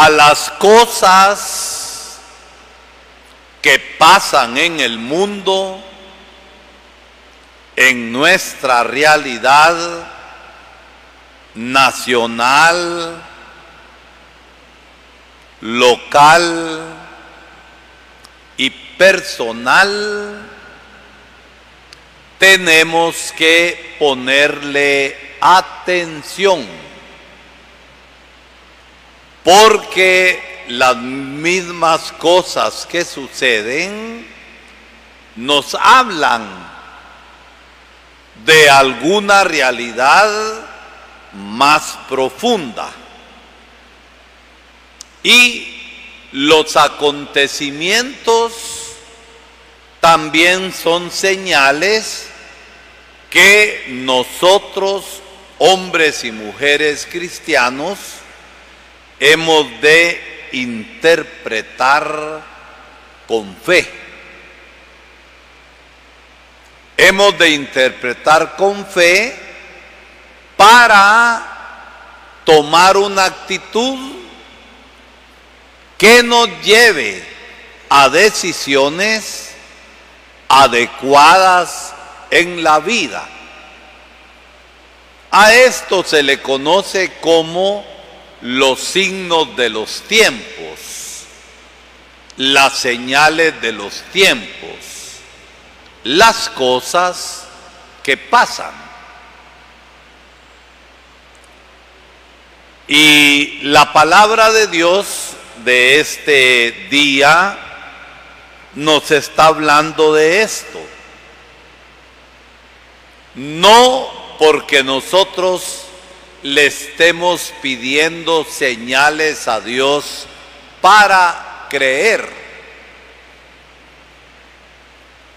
a las cosas que pasan en el mundo, en nuestra realidad nacional, local y personal, tenemos que ponerle atención, porque las mismas cosas que suceden nos hablan de alguna realidad más profunda. Y los acontecimientos también son señales que nosotros, hombres y mujeres cristianos, hemos de interpretar con fe. Hemos de interpretar con fe para tomar una actitud que nos lleve a decisiones adecuadas en la vida. A esto se le conoce como los signos de los tiempos, las señales de los tiempos, las cosas que pasan. Y la palabra de Dios de este día nos está hablando de esto. No porque nosotros le estemos pidiendo señales a Dios para creer.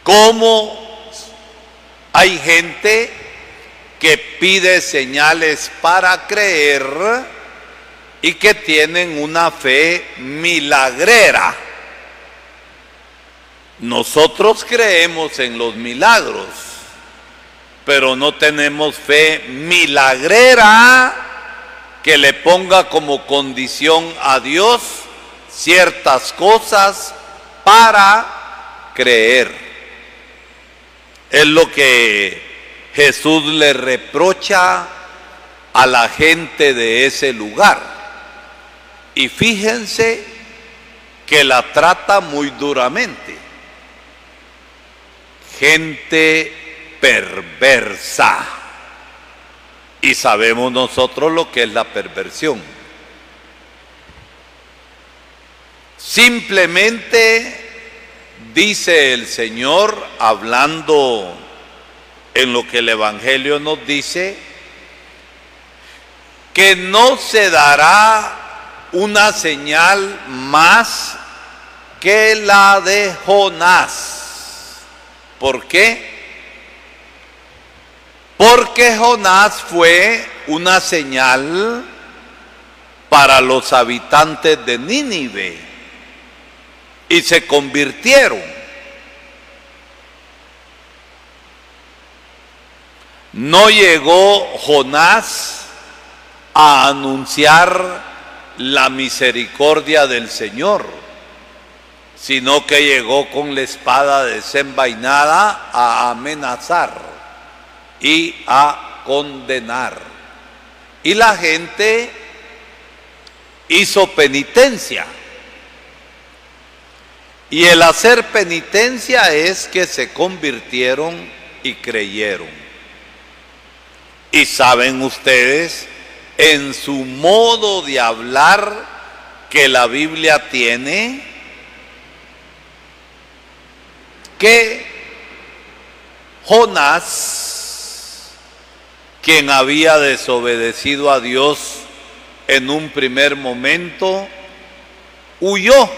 Como hay gente que pide señales para creer y que tienen una fe milagrera. Nosotros creemos en los milagros, pero no tenemos fe milagrera que le ponga como condición a Dios ciertas cosas para creer. Es lo que Jesús le reprocha a la gente de ese lugar. Y fíjense que la trata muy duramente. Gente perversa. Y sabemos nosotros lo que es la perversión. Simplemente dice el Señor, hablando en lo que el Evangelio nos dice, que no se dará una señal más que la de Jonás. ¿Por qué? Porque Jonás fue una señal para los habitantes de Nínive y se convirtieron. No llegó Jonás a anunciar la misericordia del Señor, sino que llegó con la espada desenvainada a amenazar y a condenar. Y la gente hizo penitencia. Y el hacer penitencia es que se convirtieron y creyeron. Y saben ustedes, en su modo de hablar que la Biblia tiene, que Jonás, quien había desobedecido a Dios en un primer momento, huyó.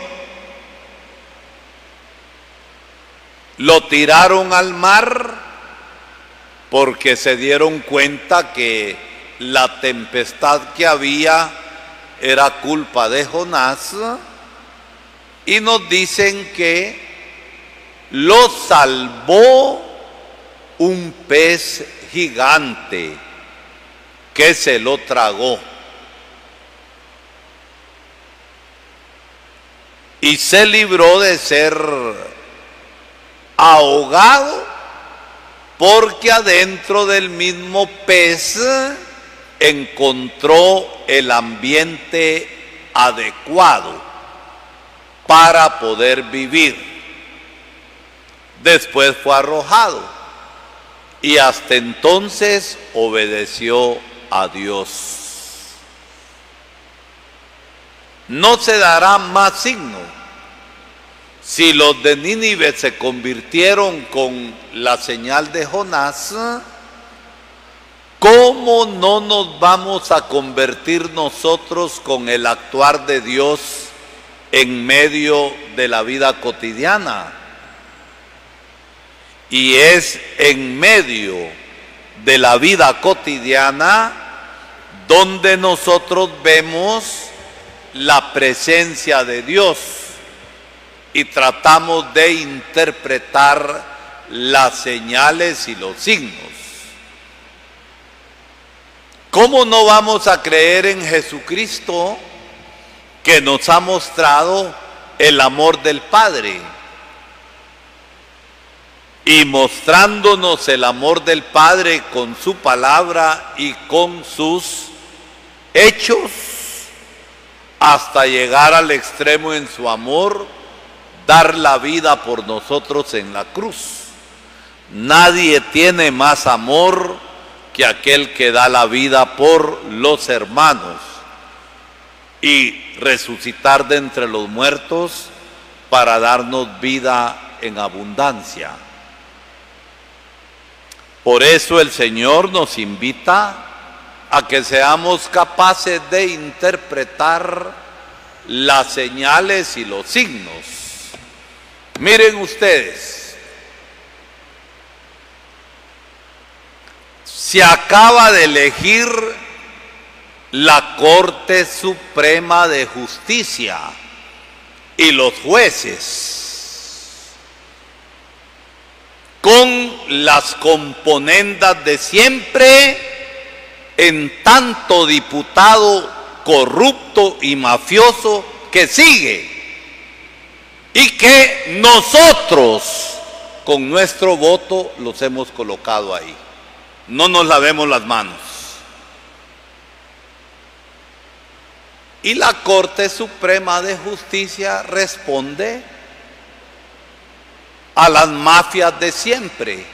Lo tiraron al mar porque se dieron cuenta que la tempestad que había era culpa de Jonás, y nos dicen que lo salvó un pez gigante que se lo tragó. y se libró de ser ahogado, porque adentro del mismo pez encontró el ambiente adecuado para poder vivir. Después fue arrojado y hasta entonces obedeció a Dios. No se dará más signo. Si los de Nínive se convirtieron con la señal de Jonás, ¿cómo no nos vamos a convertir nosotros con el actuar de Dios en medio de la vida cotidiana? Y es en medio de la vida cotidiana donde nosotros vemos la presencia de Dios y tratamos de interpretar las señales y los signos. ¿Cómo no vamos a creer en Jesucristo, que nos ha mostrado el amor del Padre? Y mostrándonos el amor del Padre con su palabra y con sus hechos, hasta llegar al extremo en su amor, dar la vida por nosotros en la cruz. Nadie tiene más amor que aquel que da la vida por los hermanos, y resucitar de entre los muertos para darnos vida en abundancia. Por eso el Señor nos invita a que seamos capaces de interpretar las señales y los signos. Miren ustedes, se acaba de elegir la Corte Suprema de Justicia y los jueces, con las componendas de siempre, en tanto diputado corrupto y mafioso que sigue, y que nosotros con nuestro voto los hemos colocado ahí. No nos lavemos las manos. Y la Corte Suprema de Justicia responde a las mafias de siempre.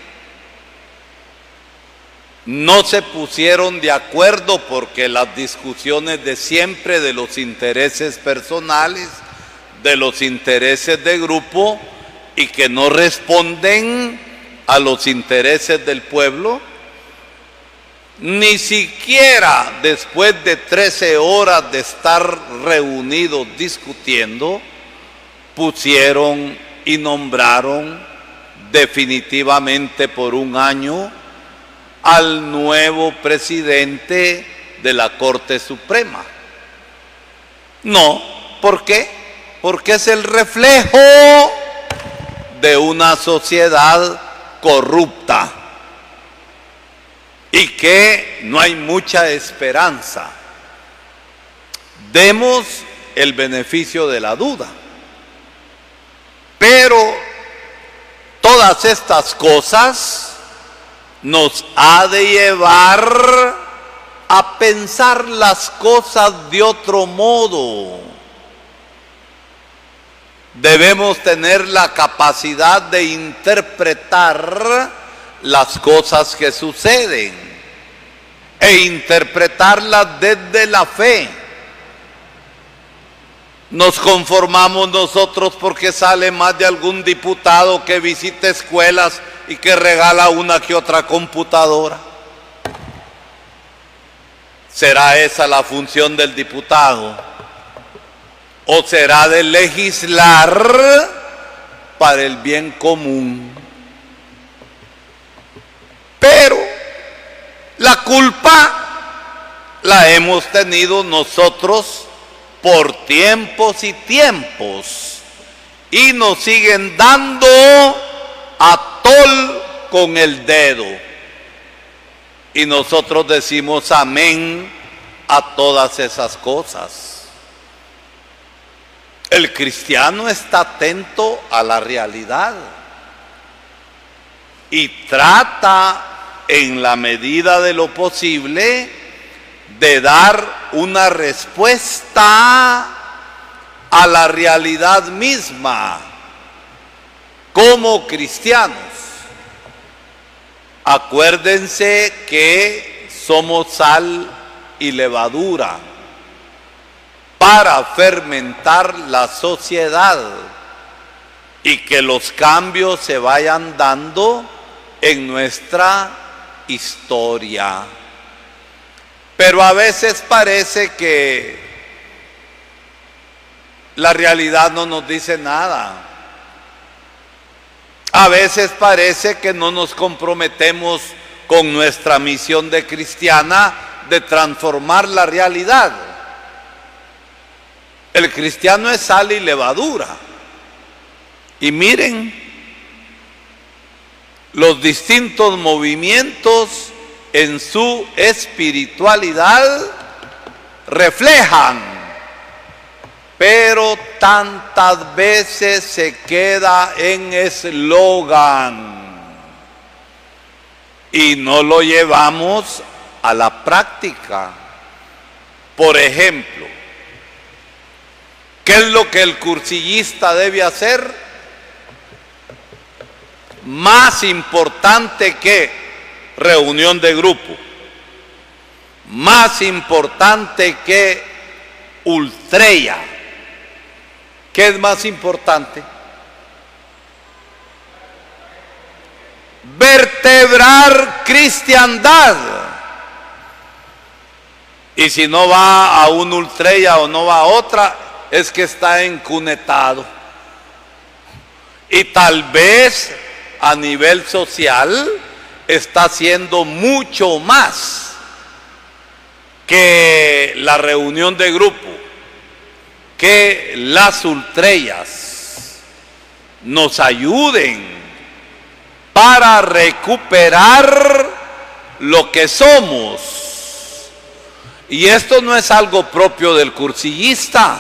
No se pusieron de acuerdo porque las discusiones de siempre, de los intereses personales, de los intereses de grupo, y que no responden a los intereses del pueblo, ni siquiera después de 13 horas de estar reunidos discutiendo, pusieron y nombraron definitivamente por un año al nuevo presidente de la Corte Suprema. No, ¿por qué? Porque es el reflejo de una sociedad corrupta y que no hay mucha esperanza. Demos el beneficio de la duda, pero todas estas cosas nos ha de llevar a pensar las cosas de otro modo. Debemos tener la capacidad de interpretar las cosas que suceden e interpretarlas desde la fe. Nos conformamos nosotros porque sale más de algún diputado que visita escuelas y que regala una que otra computadora. ¿Será esa la función del diputado? ¿O será de legislar para el bien común? Pero la culpa la hemos tenido nosotros por tiempos y tiempos, y nos siguen dando a tol con el dedo, y nosotros decimos amén a todas esas cosas. El cristiano está atento a la realidad y trata en la medida de lo posible de dar una respuesta a la realidad misma como cristianos. Acuérdense que somos sal y levadura para fermentar la sociedad y que los cambios se vayan dando en nuestra historia. Pero a veces parece que la realidad no nos dice nada. A veces parece que no nos comprometemos con nuestra misión de cristiana de transformar la realidad. El cristiano es sal y levadura. Y miren, los distintos movimientos en su espiritualidad reflejan, pero tantas veces se queda en eslogan y no lo llevamos a la práctica. Por ejemplo, ¿qué es lo que el cursillista debe hacer? Más importante que reunión de grupo, más importante que ultrella. ¿Qué es más importante? Vertebrar cristiandad. Y si no va a un ultrella o no va a otra, es que está encunetado. Y tal vez a nivel social está haciendo mucho más que la reunión de grupo, que las ultrellas nos ayuden para recuperar lo que somos. Y esto no es algo propio del cursillista.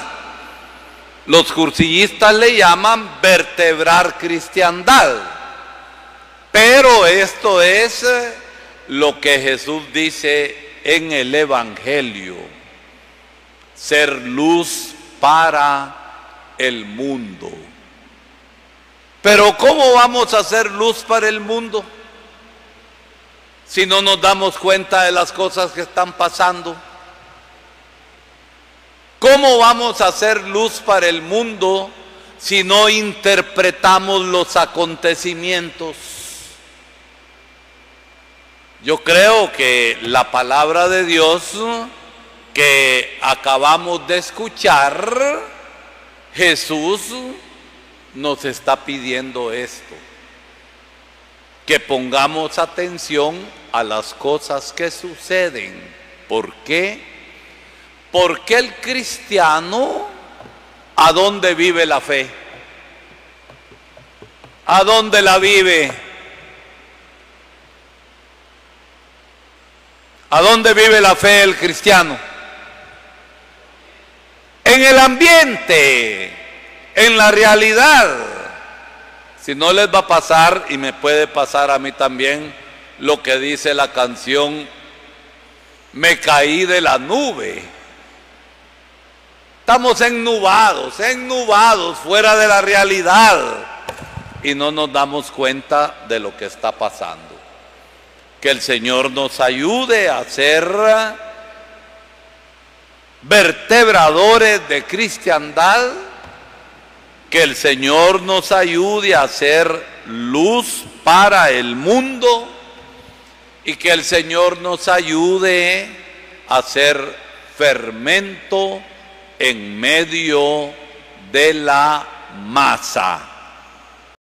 Los cursillistas le llaman vertebrar cristiandad. Pero esto es lo que Jesús dice en el Evangelio: ser luz para el mundo. Pero ¿cómo vamos a ser luz para el mundo si no nos damos cuenta de las cosas que están pasando? ¿Cómo vamos a ser luz para el mundo si no interpretamos los acontecimientos? Yo creo que la palabra de Dios que acabamos de escuchar, Jesús nos está pidiendo esto: que pongamos atención a las cosas que suceden. ¿Por qué? Porque el cristiano, ¿a dónde vive la fe? ¿A dónde la vive? ¿A dónde vive la fe del cristiano? En el ambiente, en la realidad. Si no les va a pasar, y me puede pasar a mí también, lo que dice la canción: me caí de la nube. Estamos ennubados fuera de la realidad y no nos damos cuenta de lo que está pasando. Que el Señor nos ayude a ser vertebradores de cristiandad, que el Señor nos ayude a ser luz para el mundo y que el Señor nos ayude a ser fermento en medio de la masa.